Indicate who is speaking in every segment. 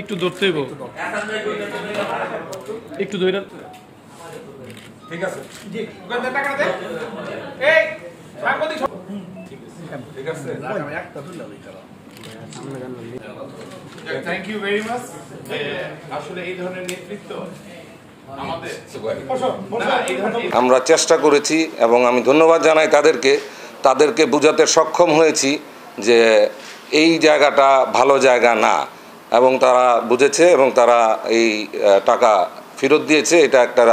Speaker 1: একটু ধরতে হইব, একটু ধরে।
Speaker 2: ঠিক আছে, জি টাকা দে। এই সাংবাদিক ঠিক আছে, থ্যাংক ইউ ভেরি মাচ। আসলে এই ধরনের নেতৃত্ব
Speaker 3: আমরা চেষ্টা করেছি এবং আমি ধন্যবাদ জানাই তাদেরকে বোঝাতে সক্ষম হয়েছি যে এই জায়গাটা ভালো জায়গা না, এবং তারা বুঝেছে এবং তারা এই টাকা ফেরত দিয়েছে। এটা একটা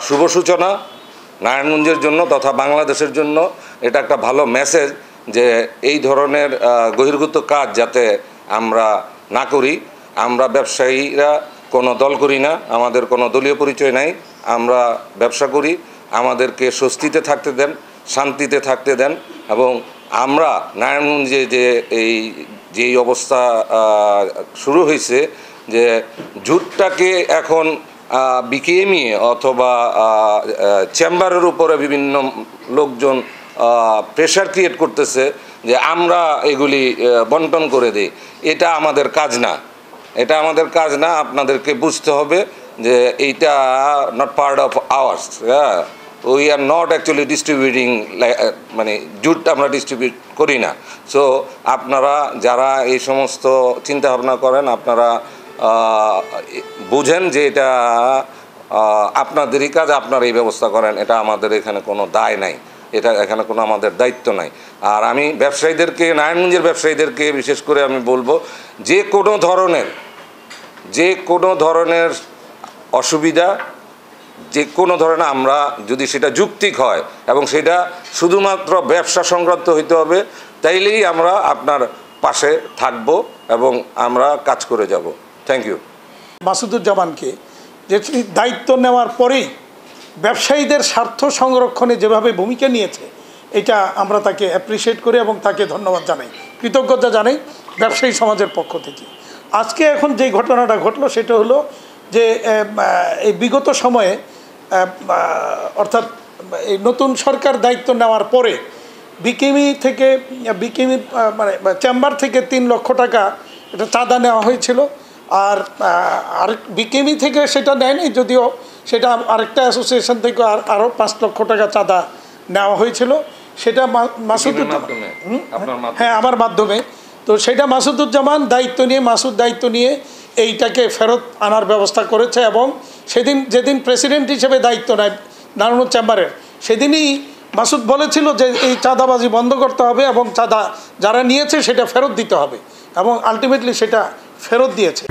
Speaker 3: শুভ সূচনা নারায়ণগঞ্জের জন্য তথা বাংলাদেশের জন্য। এটা একটা ভালো মেসেজ যে এই ধরনের বহির্ভূত কাজ যাতে আমরা না করি। আমরা ব্যবসায়ীরা কোনো দল করি না, আমাদের কোনো দলীয় পরিচয় নাই, আমরা ব্যবসা করি। আমাদেরকে স্বস্তিতে থাকতে দেন, শান্তিতে থাকতে দেন। এবং আমরা নারায়ণগঞ্জে যেই অবস্থা শুরু হয়েছে যে জুটটাকে এখন বিকেএমই অথবা চেম্বারের উপরে বিভিন্ন লোকজন প্রেশার ক্রিয়েট করতেছে যে আমরা এগুলি বন্টন করে দিই। এটা আমাদের কাজ না, এটা আমাদের কাজ না। আপনাদেরকে বুঝতে হবে যে এইটা নট পার্ট অফ আওয়ার্স। হ্যাঁ, we are not actually distributing, মানে জুট আমরা ডিস্ট্রিবিউট করি না। সো আপনারা যারা এই সমস্ত চিন্তাভাবনা করেন, আপনারা বুঝেন যে এটা আপনাদেরই কাজ, আপনারা এই ব্যবস্থা করেন। এটা আমাদের এখানে কোনো দায় নাই, এটা এখানে কোনো আমাদের দায়িত্ব নাই। আর আমি ব্যবসায়ীদেরকে, নারায়ণগঞ্জের ব্যবসায়ীদেরকে বিশেষ করে আমি বলবো, যে কোনো ধরনের অসুবিধা, যে কোনো ধরনের, আমরা যদি সেটা যৌক্তিক হয় এবং সেটা শুধুমাত্র ব্যবসা সংক্রান্ত হইতে হবে, তাইলেই আমরা আপনার পাশে থাকব এবং আমরা কাজ করে যাব। Thank you.
Speaker 4: মাসুদুজ্জামানকে যে দায়িত্ব নেওয়ার পরেই ব্যবসায়ীদের স্বার্থ সংরক্ষণে যেভাবে ভূমিকা নিয়েছে, এটা আমরা তাকে অ্যাপ্রিসিয়েট করি এবং তাকে ধন্যবাদ জানাই, কৃতজ্ঞতা জানাই ব্যবসায়ী সমাজের পক্ষ থেকে। আজকে এখন যে ঘটনাটা ঘটলো সেটা হলো যে এই বিগত সময়ে অর্থাৎ এই নতুন সরকার দায়িত্ব নেওয়ার পরে বিকেএমই মানে চেম্বার থেকে 3 লক্ষ টাকা এটা চাঁদা নেওয়া হয়েছিল। আর বিকেএমই থেকে সেটা নেয়নি, যদিও সেটা আরেকটা অ্যাসোসিয়েশন থেকে আরও 5 লক্ষ টাকা চাঁদা নেওয়া হয়েছিল। সেটা হ্যাঁ, আমার মাধ্যমে। তো সেটা মাসুদুজ্জামান দায়িত্ব নিয়ে এইটাকে ফেরত আনার ব্যবস্থা করেছে। এবং যেদিন প্রেসিডেন্ট হিসেবে দায়িত্ব নেয় নারায়ণগঞ্জ চেম্বারের, সেদিনই মাসুদ বলেছিল যে এই চাঁদাবাজি বন্ধ করতে হবে এবং চাঁদা যারা নিয়েছে সেটা ফেরত দিতে হবে, এবং আলটিমেটলি সেটা ফেরত দিয়েছে।